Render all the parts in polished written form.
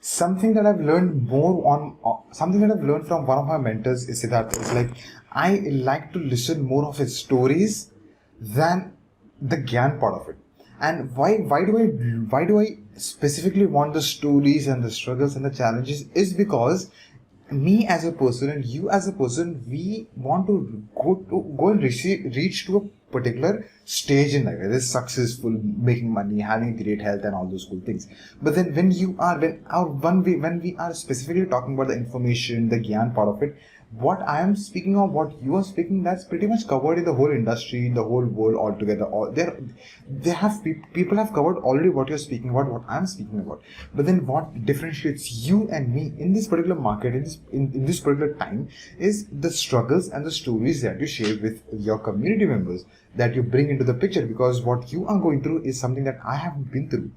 something that I've learned something that I've learned from one of my mentors is that it's like I like to listen more of his stories than the Gyan part of it. And why do I specifically want the stories and the struggles and the challenges is because me as a person and you as a person, we want to go and reach to a particular stage in life, whether it's successful, making money, having great health, and all those cool things. But then when we are specifically talking about the information, the gyan part of it, what I am speaking of, what you are speaking, that's pretty much covered in the whole industry, in the whole world altogether. People have covered already what you're speaking about, what I'm speaking about. But then what differentiates you and me in this particular market, in this particular time, is the struggles and the stories that you share with your community members, that you bring into the picture. Because what you are going through is something that I haven't been through.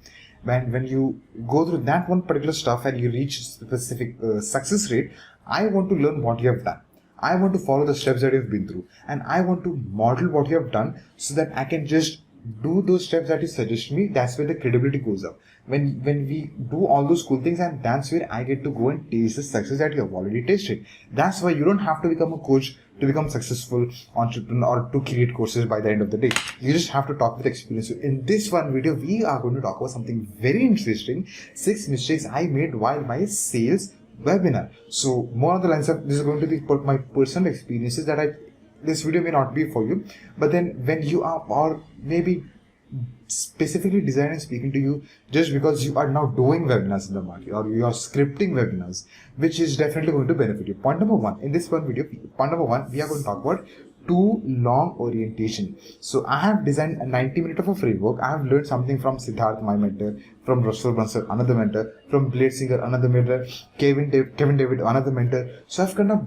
When you go through that one particular stuff and you reach specific success rate, I want to learn what you have done. I want to follow the steps that you've been through, and I want to model what you have done so that I can just do those steps that you suggest me. That's where the credibility goes up. When we do all those cool things, and that's where I get to go and taste the success that you have already tasted. That's why you don't have to become a coach to become successful entrepreneur or to create courses by the end of the day. You just have to talk with experience. So in this one video, we are going to talk about something very interesting: 6 mistakes I made while my sales webinar. So more on the lines of, this is going to be my personal experiences that this video may not be for you, but then when you are, or maybe specifically designed and speaking to you just because you are now doing webinars in the market, or you are scripting webinars, which is definitely going to benefit you. Point number one in this one video, we are going to talk about too long orientation. So I have designed a 90-minute of a framework. I have learned something from Siddharth, my mentor, from Russell Brunson, another mentor, from Blade Singer, another mentor, Kevin David, another mentor. So I've kind of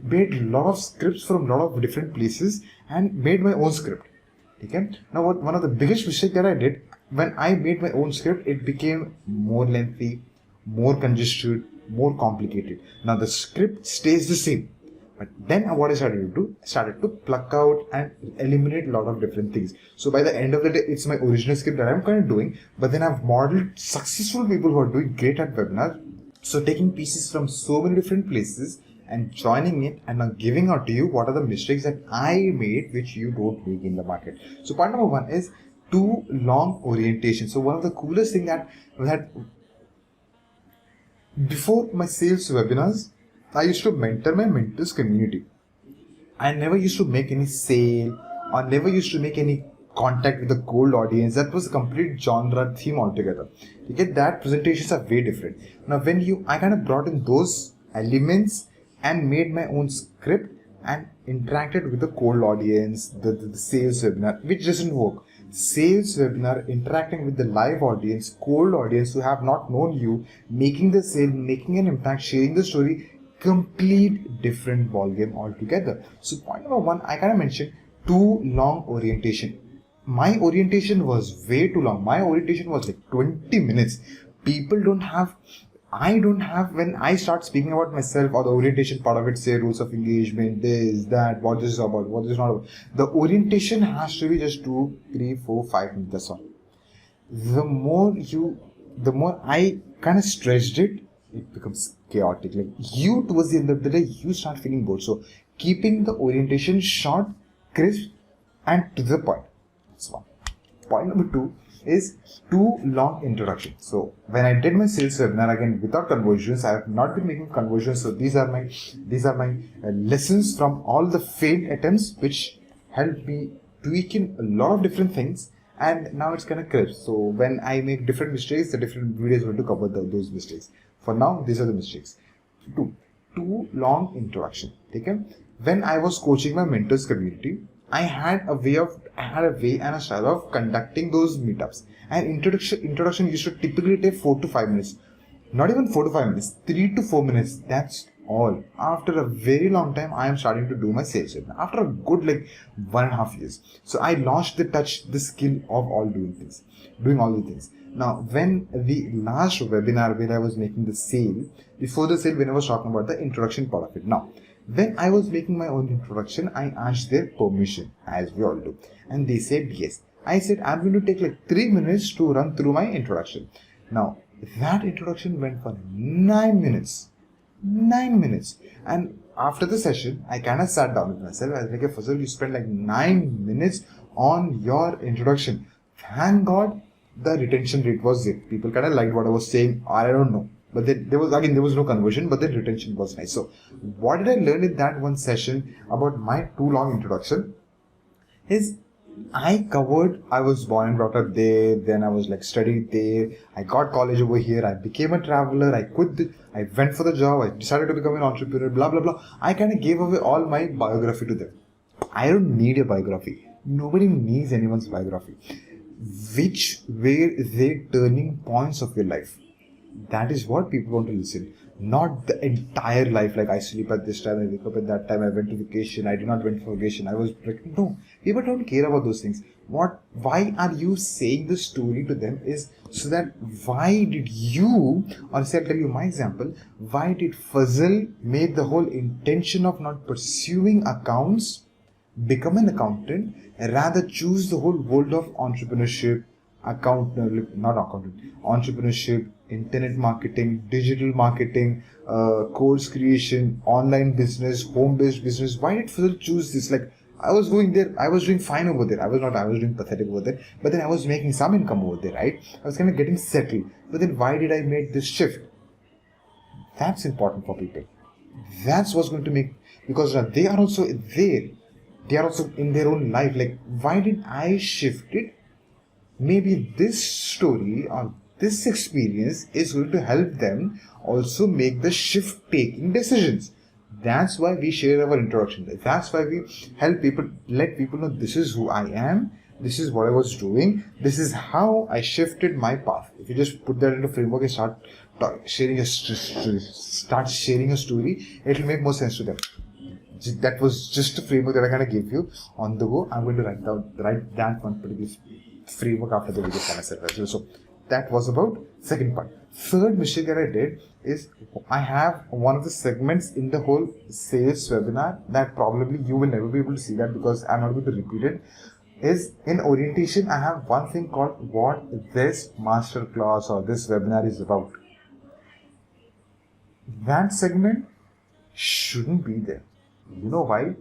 made a lot of scripts from a lot of different places and made my own script. Okay? Now, one of the biggest mistakes that I did when I made my own script, it became more lengthy, more congested, more complicated. Now the script stays the same, but then what I started to do, started to pluck out and eliminate a lot of different things. So by the end of the day, it's my original script that I'm kind of doing, but then I've modeled successful people who are doing great at webinars. So taking pieces from so many different places and joining it and now giving out to you what are the mistakes that I made which you don't make in the market. So point number one is too long orientation. So one of the coolest thing that before my sales webinars, I used to mentor my mentors community. I never used to make any sale or never used to make any contact with the cold audience. That was a complete genre theme altogether. You get that presentations are way different. Now I kind of brought in those elements and made my own script and interacted with the cold audience, the sales webinar, which doesn't work. Sales webinar, interacting with the live audience, cold audience who have not known you, making the sale, making an impact, sharing the story, complete different ballgame altogether. So point number one, I kind of mentioned too long orientation. My orientation was way too long. My orientation was like 20 minutes. I don't have, when I start speaking about myself or the orientation part of it, say rules of engagement, this, that, what this is about, what this is not about. The orientation has to be just 2, 3, 4, 5 minutes, that's all. The more I kind of stretched it, it becomes chaotic. Like you, towards the end of the day, you start feeling bored. So keeping the orientation short, crisp, and to the point. That's one. Point number two is too long introduction. So when I did my sales webinar, again without conversions, I have not been making conversions. So these are my lessons from all the failed attempts, which helped me tweak in a lot of different things. And now it's kind of crisp. So when I make different mistakes, the different videos going to cover those mistakes. For now, these are the mistakes. Too long introduction. Okay? When I was coaching my mentors community, I had a way and a style of conducting those meetups. And introduction used to typically take 4 to 5 minutes. Not even 4 to 5 minutes, 3 to 4 minutes. That's all. After a very long time, I am starting to do my sales webinar. After a good 1.5 years. So I lost the skill of doing all the things. Now, when the last webinar where I was making the sale, before the sale, when I was talking about the introduction part of it. Now, when I was making my own introduction, I asked their permission, as we all do. And they said yes. I said, I'm going to take 3 minutes to run through my introduction. Now, That introduction went for 9 minutes. 9 minutes. And after the session, I kind of sat down with myself. I was like, Fazal, you spent like 9 minutes on your introduction. Thank God the retention rate was there. People kind of liked what I was saying, or I don't know. But then there was no conversion, but then retention was nice. So what did I learn in that one session about my too long introduction is I was born and brought up there, then I was like studied there, I got college over here, I became a traveler, I went for the job, I decided to become an entrepreneur, blah blah blah. I kind of gave away all my biography to them. I don't need a biography. Nobody needs anyone's biography. Which were the turning points of your life? That is what people want to listen. Not the entire life, like I sleep at this time, I wake up at that time, I went to vacation, I did not went for vacation, I was pregnant. No, people don't care about those things. Why are you saying the story to them is so that why did you, or say I'll tell you my example, why did Fazal made the whole intention of not pursuing accounts, become an accountant, rather choose the whole world of entrepreneurship, entrepreneurship, internet marketing, digital marketing, course creation, online business, home-based business. Why did Fazal choose this? Like, I was going there, I was doing fine over there. I was doing pathetic over there. But then I was making some income over there, right? I was kind of getting settled. But then why did I make this shift? That's important for people. That's what's going to make, because they are also there. They are also in their own life. Like, why did I shift it? Maybe this story or this experience is going to help them also make the shift taking decisions. That's why we share our introduction. That's why we help people, let people know this is who I am, this is what I was doing, this is how I shifted my path. If you just put that into framework and start sharing a story, it will make more sense to them. That was just a framework that I kind of gave you on the go. I'm going to write that one particular framework after the video kind of set as well. So that was about second part. Third mistake that I did is I have one of the segments in the whole sales webinar that probably you will never be able to see that because I'm not going to repeat it. Is in orientation, I have one thing called what this masterclass or this webinar is about. That segment shouldn't be there. You know why?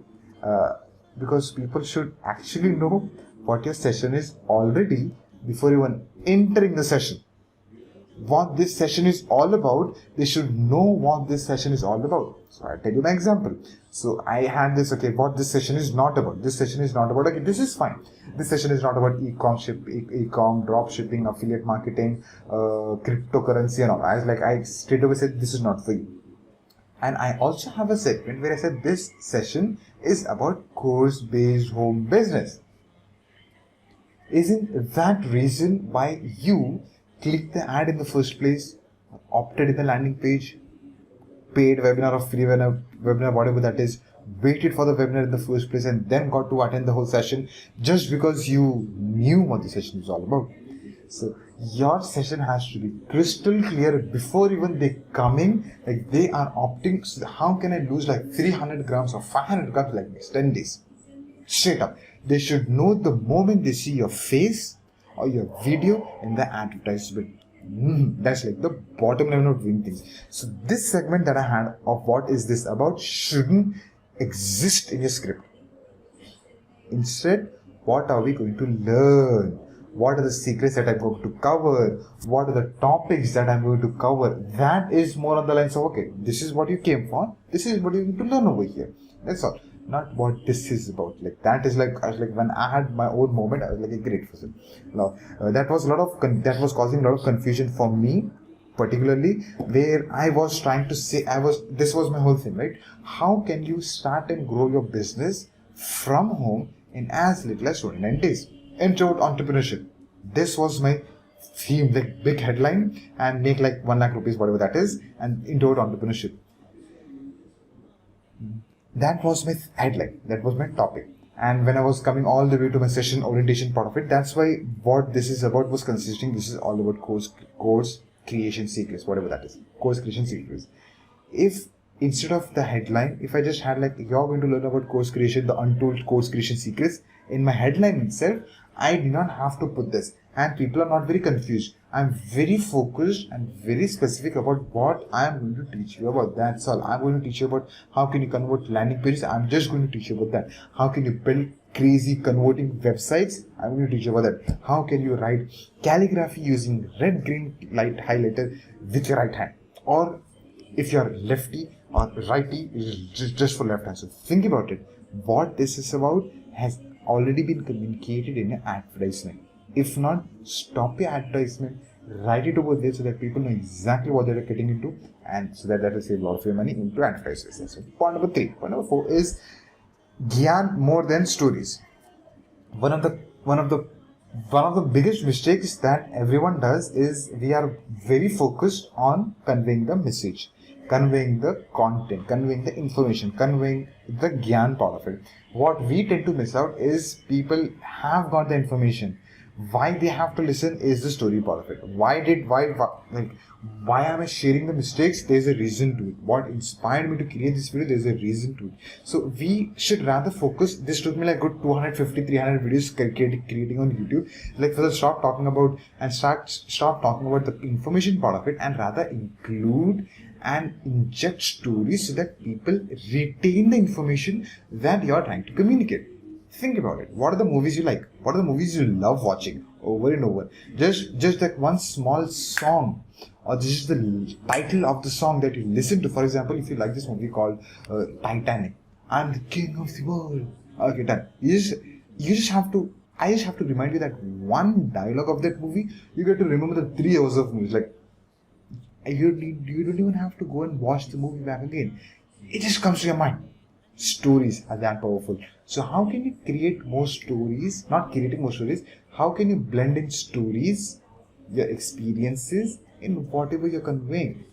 Because people should actually know what your session is already before even entering the session. What this session is all about, they should know what this session is all about. So I'll tell you my example. So I had this, okay, what this session is not about. This session is not about, okay, this is fine. This session is not about e-com, drop shipping, affiliate marketing, cryptocurrency and all. I straight away said, this is not for you. And I also have a segment where I said this session is about course-based home business. Isn't that reason why you clicked the ad in the first place, opted in the landing page, paid webinar or free webinar, whatever that is, waited for the webinar in the first place and then got to attend the whole session just because you knew what the session was all about? So your session has to be crystal clear before even they come in, like they are opting. So how can I lose like 300 grams or 500 grams like next 10 days? Straight up. They should know the moment they see your face or your video in the advertisement. That's like the bottom line of doing things. So this segment that I had of what is this about shouldn't exist in your script. Instead, what are we going to learn? What are the secrets that I'm going to cover? What are the topics that I'm going to cover? That is more on the lines of, okay, this is what you came for. This is what you need to learn over here. That's all. Not what this is about. Like that is like, I was like when I had my own moment, I was like a great person. Now that was causing a lot of confusion for me, particularly where I was trying to say, this was my whole thing, right? How can you start and grow your business from home in as little as 29 days? Intro entrepreneurship. This was my theme, like big headline, and make like 1 lakh rupees, whatever that is, and intro entrepreneurship. That was my headline. That was my topic. And when I was coming all the way to my session orientation part of it, that's why what this is about was consisting. This is all about course creation secrets, whatever that is. Course creation secrets. If instead of the headline, if I just had like, you're going to learn about course creation, the untold course creation secrets, in my headline itself, I did not have to put this. And people are not very confused. I'm very focused and very specific about what I'm going to teach you about. That's all. I'm going to teach you about how can you convert landing pages. I'm just going to teach you about that. How can you build crazy converting websites? I'm going to teach you about that. How can you write calligraphy using red green light highlighter with your right hand? Or if you're lefty or righty, it's just for left hand. So think about it. What this is about has already been communicated in an advertisement. If not, stop your advertisement, write it over there so that people know exactly what they're getting into, and so that will save a lot of your money into advertisements. So point number 3. Point number 4 is Gyan more than stories. One of the biggest mistakes that everyone does is we are very focused on conveying the message, conveying the content, conveying the information, conveying the Gyan part of it. What we tend to miss out is people have got the information. Why they have to listen is the story part of it. Why am I sharing the mistakes? There's a reason to it. What inspired me to create this video? There's a reason to it. So we should rather focus. This took me like good 250, 300 videos creating on YouTube. Like first stop talking about the information part of it, and rather include and inject stories so that people retain the information that you're trying to communicate. Think about it. What are the movies you like? What are the movies you love watching over and over? Just like one small song, or this is the title of the song that you listen to. For example, if you like this movie called Titanic, I'm the king of the world. Okay, done. I just have to remind you that one dialogue of that movie. You get to remember the 3 hours of movies. Like you don't even have to go and watch the movie back again. It just comes to your mind. Stories are that powerful. So how can you create more stories? Not creating more stories. How can you blend in stories, your experiences, in whatever you're conveying?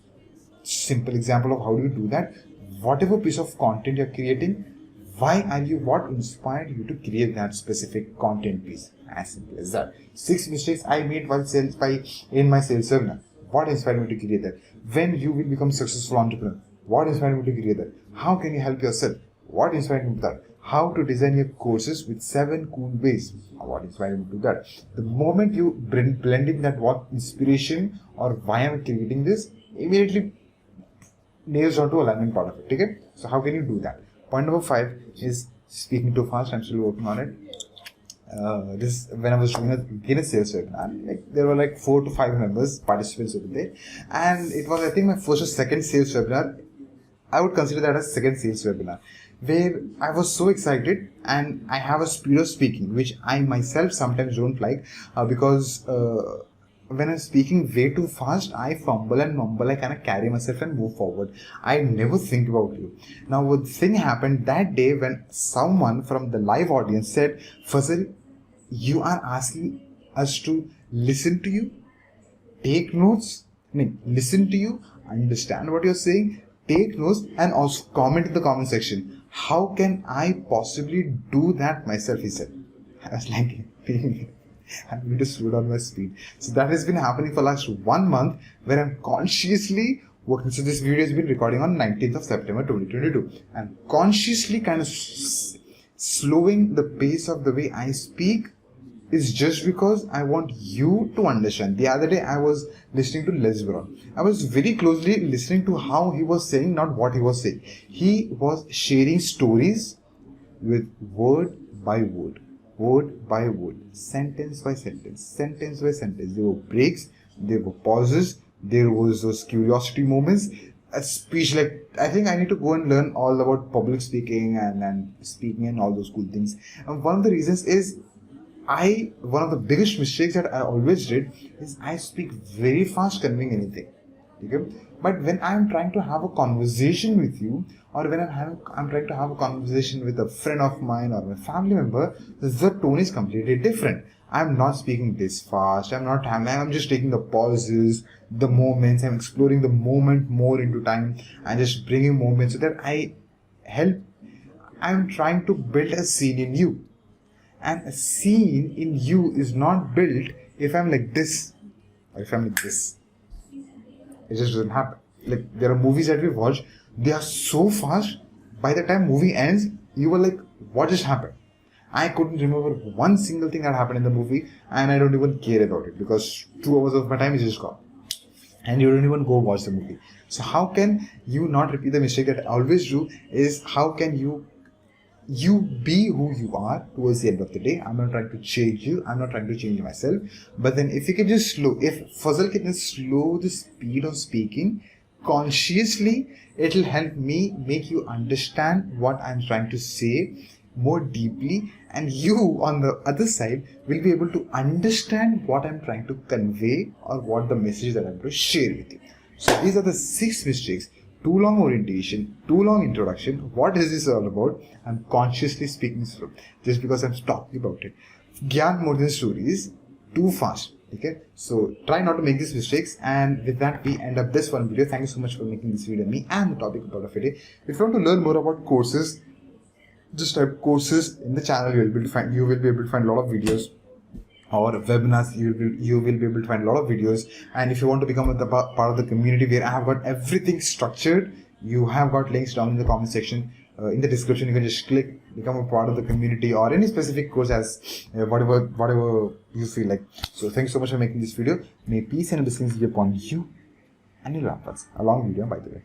Simple example of how do you do that? Whatever piece of content you're creating, what inspired you to create that specific content piece? As simple as that. 6 mistakes I made in my sales seminar. What inspired me to create that? When you will become a successful entrepreneur? What inspired me to create that? How can you help yourself? What inspired me to that? How to design your courses with 7 cool ways? What inspired me to do that? The moment you blend in that what inspiration or why I'm creating this, immediately nails down to alignment part of it. Okay? So how can you do that? Point number 5 is speaking too fast. I'm still working on it. This when I was doing a sales webinar, like there were like 4 to 5 participants over there, and it was I think my first or second sales webinar. I would consider that as second sales webinar, where I was so excited and I have a speed of speaking which I myself sometimes don't like because when I'm speaking way too fast, I fumble and mumble. I kind of carry myself and move forward. I never think about you. Now, what thing happened that day when someone from the live audience said, Fazil, you are asking us to listen to you, take notes, listen to you, understand what you're saying, take notes, and also comment in the comment section. How can I possibly do that myself? He said. I was like, I'm going to slow down my speed. So that has been happening for last 1 month, where I'm consciously working. So this video has been recording on 19th of September 2022. I'm consciously kind of slowing the pace of the way I speak. Is just because I want you to understand. The other day I was listening to Les Brown. I was very closely listening to how he was saying, not what he was saying. He was sharing stories with word by word, sentence by sentence. There were breaks, there were pauses, there was those curiosity moments. A speech, like I think I need to go and learn all about public speaking and speaking and all those cool things. And one of the reasons is one of the biggest mistakes that I always did is I speak very fast conveying anything. Okay? But when I'm trying to have a conversation with you, or when I'm trying to have a conversation with a friend of mine or a family member, the tone is completely different. I'm not speaking this fast. I'm just taking the pauses, the moments. I'm exploring the moment more into time and just bringing moments so that I'm trying to build a scene in you. And a scene in you is not built if I'm like this or if I'm like this. It just doesn't happen. Like there are movies that we watch, they are so fast. By the time movie ends, you were like, what just happened? I couldn't remember one single thing that happened in the movie, and I don't even care about it because 2 hours of my time is just gone. And you don't even go watch the movie. So how can you not repeat the mistake that I always do? Is how can you be who you are towards the end of the day? I'm not trying to change you. I'm not trying to change myself. But then if you can just if Fazal can just slow the speed of speaking consciously, it'll help me make you understand what I'm trying to say more deeply, and you on the other side will be able to understand what I'm trying to convey or what the message that I'm going to share with you. So these are the 6 mistakes. Too long orientation, too long introduction. What is this all about? I'm consciously speaking slow just because I'm talking about it. Gyan more than stories, too fast. Okay, so try not to make these mistakes. And with that, we end up this one video. Thank you so much for making this video, me and the topic of the day. If you want to learn more about courses, just type courses in the channel. You will be able to find a lot of videos, or webinars. You will be able to find a lot of videos. And if you want to become a part of the community where I have got everything structured, you have got links down in the comment section. In the description, you can just click, become a part of the community, or any specific course as whatever you feel like. So thanks so much for making this video. May peace and blessings be upon you and your loved ones. A long video, by the way.